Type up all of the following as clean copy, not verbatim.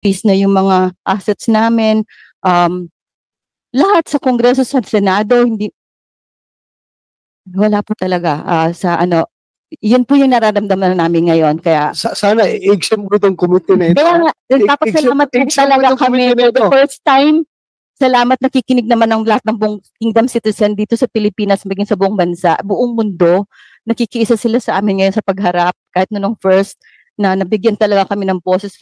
freeze na yung mga assets namin. Lahat sa Kongreso, sa Senado, wala po talaga sa ano, yun po yung nararamdaman namin ngayon. Kaya Sana i-exempt mo itong committee na ito. kaya nga, papasalamat po talaga kami for the first time. Salamat, nakikinig naman ng lahat ng buong kingdom citizen dito sa Pilipinas, maging sa buong bansa, buong mundo. Nakikiisa sila sa amin ngayon sa pagharap, kahit nung first na nabigyan talaga kami ng boses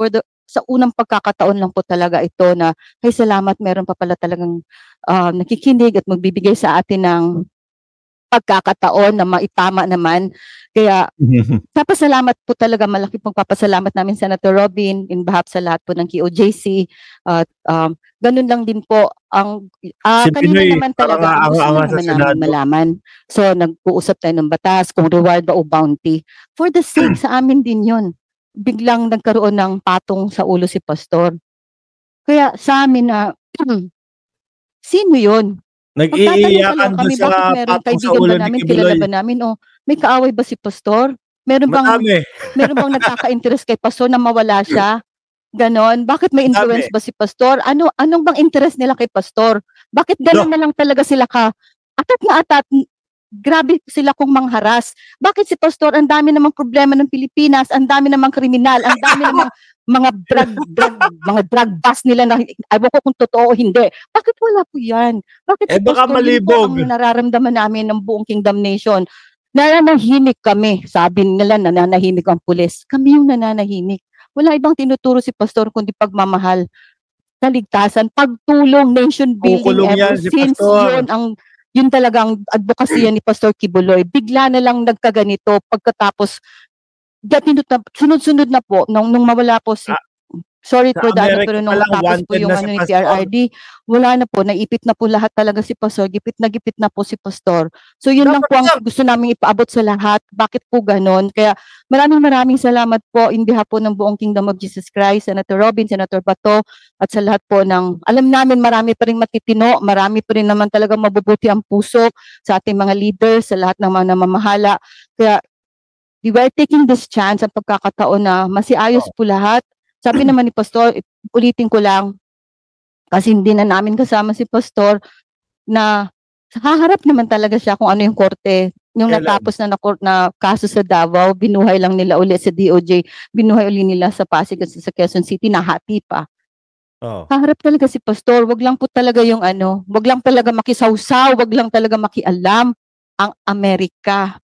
sa unang pagkakataon lang po talaga ito na, ay salamat, meron pa pala talagang nakikinig at magbibigay sa atin ng pagkakataon na maitama naman. Kaya papasalamat po talaga, malaki pong papasalamat namin Senator Robin in behalf sa lahat po ng KOJC. At ganun lang din po ang kanina Pinoy, naman talaga ang gusto naman namin malaman. So nag-uusap tayo ng batas kung reward ba o bounty. For the sake sa amin din yun. Biglang nagkaroon ng patong sa ulo si Pastor. Kaya sa amin na sino yun? Nag-iiyakan doon kami, sa bakit meron patong sa kaibigan ulo ba ni namin, Kibuloy. kilala ba namin, o may kaaway ba si Pastor? Meron Madami. bang nagkaka-interest kay Pastor na mawala siya? Ganon. Bakit may influence ba si Pastor? Anong bang interest nila kay Pastor? Bakit ganon na lang talaga sila atat na atat? Grabe sila kung mangharas. Bakit si Pastor, ang dami namang problema ng Pilipinas, ang dami namang kriminal, ang dami namang mga drug bust nila na ayaw ko kung totoo o hindi. Bakit wala po yan? Bakit si baka Pastor, yun po malibog. ang nararamdaman namin ng buong Kingdom Nation. Nananahimik kami. Sabi nila nananahimik ang pulis. Kami yung nananahimik. Wala ibang tinuturo si Pastor kundi pagmamahal, kaligtasan, pagtulong, nation building. Ever since yun talagang advokasya ni Pastor Kibuloy. Bigla na lang nagkaganito pagkatapos sunod-sunod na po nung mawala po si sorry for that, pero nung tapos po yung ni PRRD, wala na po, naipit na po lahat talaga si Pastor, gipit na po si Pastor. So yun lang po ang gusto namin ipaabot sa lahat. Bakit po ganon? Kaya maraming salamat po in behalf po ng buong Kingdom of Jesus Christ, Senator Robin, Senator Bato, at sa lahat po ng, alam namin marami pa rin matitino, marami pa rin naman talaga mabubuti ang puso sa ating mga leaders, sa lahat ng mga namamahala. Kaya we are taking this chance, ang pagkakataon na masiayos po lahat. Sabi naman ni Pastor, ulitin ko lang, kasi hindi na namin kasama si Pastor, na haharap naman talaga siya kung ano yung korte. Yung natapos na kaso sa Davao, binuhay lang nila ulit sa DOJ, binuhay ulit nila sa Pasig at sa Quezon City, nahati pa. Haharap talaga si Pastor, wag lang po talaga yung wag lang talaga makisawsaw, wag lang talaga makialam ang Amerika.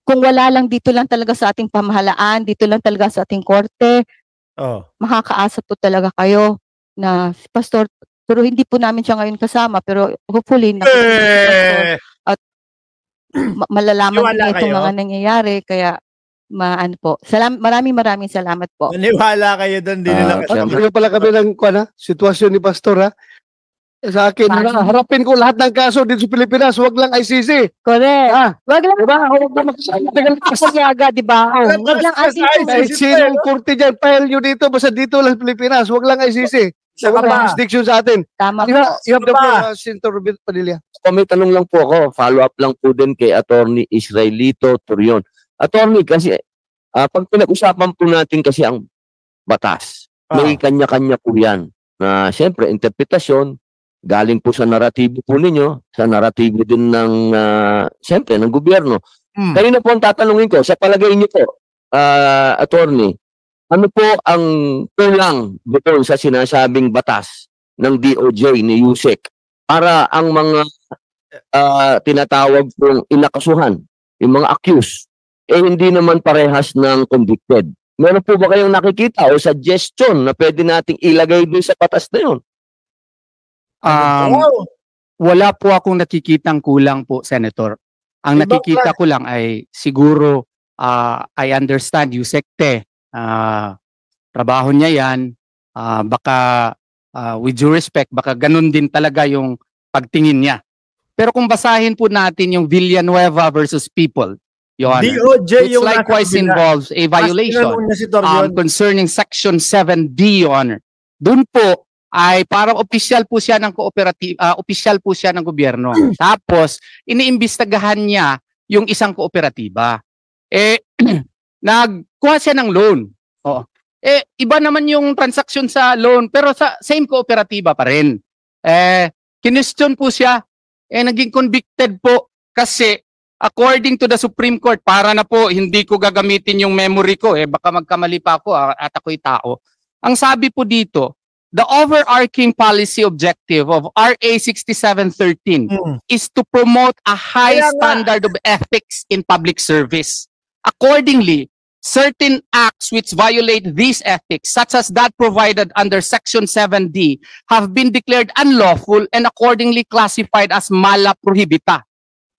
Kung wala lang, dito lang talaga sa ating pamahalaan, dito lang talaga sa ating korte, makakaasa po talaga kayo na si Pastor, pero hindi po namin siya ngayon kasama, pero hopefully nakikita si Pastor at malalaman niya itong mga nangyayari. Kaya maraming salamat po. Maniwala kayo doon, din nila. Siyempre pala kami ng sitwasyon ni Pastor, ha? Sa akin, harapin ko lahat ng kaso dito sa Pilipinas, wag lang ICC. Correct. Wag lang. Diba? Wag lang magsasaga, diba? Wag lang ICC. Kahit sinong korte dyan, file nyo dito, basta dito lang sa Pilipinas, wag lang ICC. Wag lang jurisdiction sa atin. Tama You po. have the floor, Senator Padilla. May tanong lang po ako, follow-up lang po din kay Attorney Israelito Turion. Attorney, kasi pag pinag-usapan po natin kasi ang batas, may kanya-kanya po yan. Na siyempre, interpretasyon, galing po sa naratibo po ninyo, sa naratibo din ng, siyempre, ng gobyerno. Kayo na po ang tatanungin ko, sa palagay niyo po, Attorney, ano po ang kulang doon sa sinasabing batas ng DOJ ni Yusek para ang mga tinatawag pong inakasuhan, yung mga accused, hindi naman parehas ng convicted? Meron po ba kayong nakikita o suggestion na pwede nating ilagay doon sa batas na yun? Wala po akong nakikitang kulang po, Senator. Ang nakikita ko lang ay siguro I understand Yusekte, trabaho niya yan, baka with due respect, baka ganun din talaga yung pagtingin niya. Pero kung basahin po natin yung Villanueva versus People, Your Honor, DOJ which likewise involves a violation concerning Section 7D, Your Honor. Doon po ay parang opisyal po siya ng opisyal po siya ng gobyerno. Tapos iniimbestagahan niya yung isang kooperatiba. Nagkuha siya ng loan. Iba naman yung transaction sa loan, pero sa same kooperatiba pa rin. Kinestyon po siya, naging convicted po kasi according to the Supreme Court, para na po hindi ko gagamitin yung memory ko, baka magkamali pa ako at ako'y tao. Ang sabi po dito, the overarching policy objective of RA 6713 is to promote a high standard of ethics in public service. Accordingly, certain acts which violate these ethics, such as that provided under Section 7D, have been declared unlawful and accordingly classified as mala prohibita.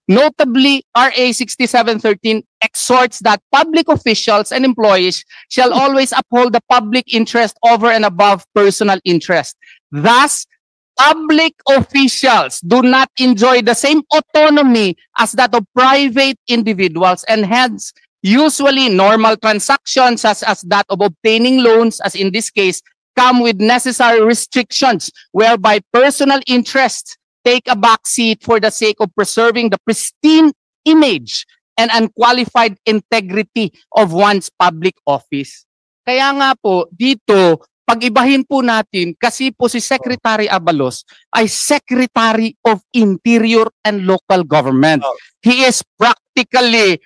Notably, RA 6713 exhorts that public officials and employees shall always uphold the public interest over and above personal interest. Thus, public officials do not enjoy the same autonomy as that of private individuals, and hence, usually normal transactions as that of obtaining loans, as in this case, come with necessary restrictions whereby personal interests take a backseat for the sake of preserving the pristine image and unqualified integrity of one's public office. Kaya nga po, dito, pag-ibahin po natin, kasi po si Secretary Abalos ay Secretary of Interior and Local Government. He is practically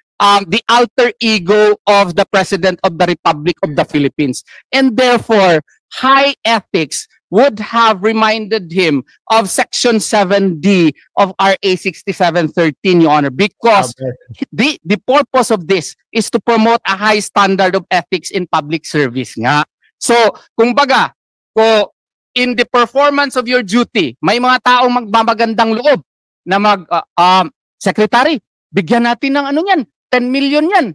the alter ego of the President of the Republic of the Philippines. And therefore, high ethics would have reminded him of Section 7D of RA 6713, Your Honor, because the purpose of this is to promote a high standard of ethics in public service nga. So, kumbaga, in the performance of your duty, may mga taong magmamagandang loob na Secretary, bigyan natin ng 10 million yan.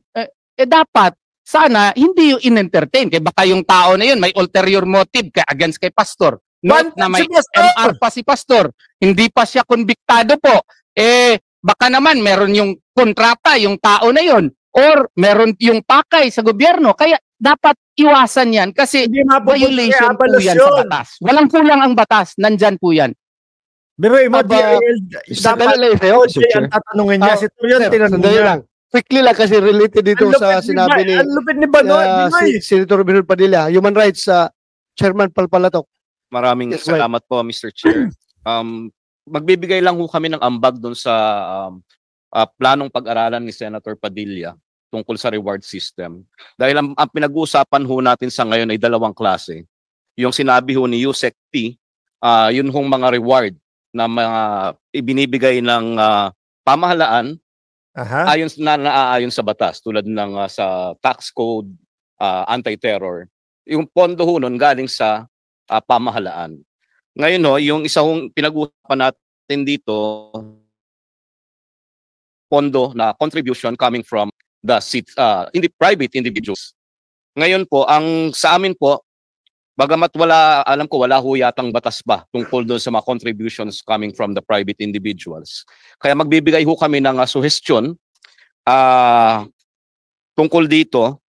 Dapat, sana, hindi yung in-entertain. Kaya baka yung tao na yun, may ulterior motive against kay Pastor. Note na may MR pa si Pastor. Hindi pa siya konbiktado po. Baka naman meron yung kontrata, yung tao na yun. Or meron yung pakay sa gobyerno. Kaya dapat iwasan yan kasi violation po yan sa batas. Walang kulang ang batas. Nandyan po yan. Pero mo, dapat ang tatanungin niya. Si Torion, tinanong niya. Quickly lang kasi related dito sa sinabi ni Senator Benul Padilla, Human Rights Chairman Palpalatok. Maraming salamat po, Mr. Chair. Magbibigay lang ho kami ng ambag doon sa planong pag-aralan ni Senator Padilla tungkol sa reward system. Dahil ang pinag-uusapan ho natin sa ngayon ay dalawang klase. Yung sinabi ho ni Yusek T, yun hong mga reward na mga ibinibigay ng pamahalaan naaayon sa batas tulad ng sa tax code, anti-terror. Yung pondo ho nun galing sa pamahalaan. Ngayon yung isa hong pinag-uusapan natin dito, pondo na contribution coming from the private individuals. Ngayon po, ang sa amin po, bagamat alam ko wala ho yatang batas ba tungkol doon sa mga contributions coming from the private individuals. Kaya magbibigay ho kami ng suggestion tungkol dito.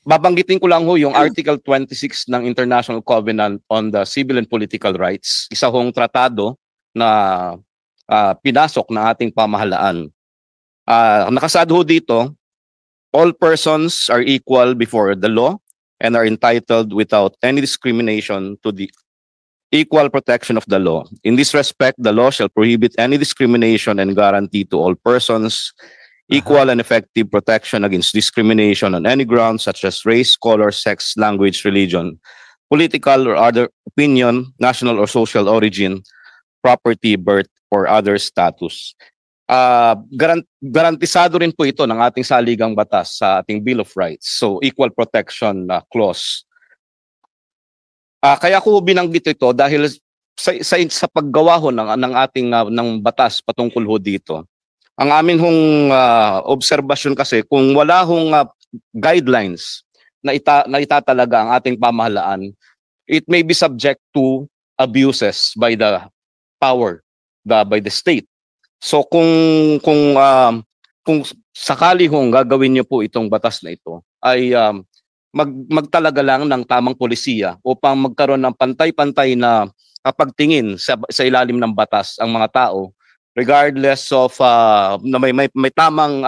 Babanggitin ko lang ho yung Article 26 ng International Covenant on the Civil and Political Rights. Isa hong tratado na pinasok ng ating pamahalaan. Nakasad ho dito, all persons are equal before the law and are entitled without any discrimination to the equal protection of the law. In this respect, the law shall prohibit any discrimination and guarantee to all persons equal and effective protection against discrimination on any grounds such as race, color, sex, language, religion, political or other opinion, national or social origin, property, birth, or other status. Garantisado rin po ito ng ating saligang batas sa ating Bill of Rights. So, equal protection clause. Kaya ko binanggit ito dahil sa paggawa ho ng ating ng batas patungkol ho dito. Ang amin hong obserbasyon kasi kung wala hong guidelines na itatalaga ang ating pamahalaan, it may be subject to abuses by the power, by the state. So kung sakali hong gagawin niyo po itong batas na ito ay magtalaga lang ng tamang polisiya upang magkaroon ng pantay-pantay na pagtingin sa ilalim ng batas ang mga tao regardless of na may tamang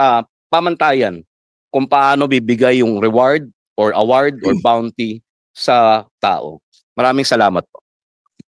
pamantayan kung paano bibigay yung reward or award or bounty sa tao. Maraming salamat po.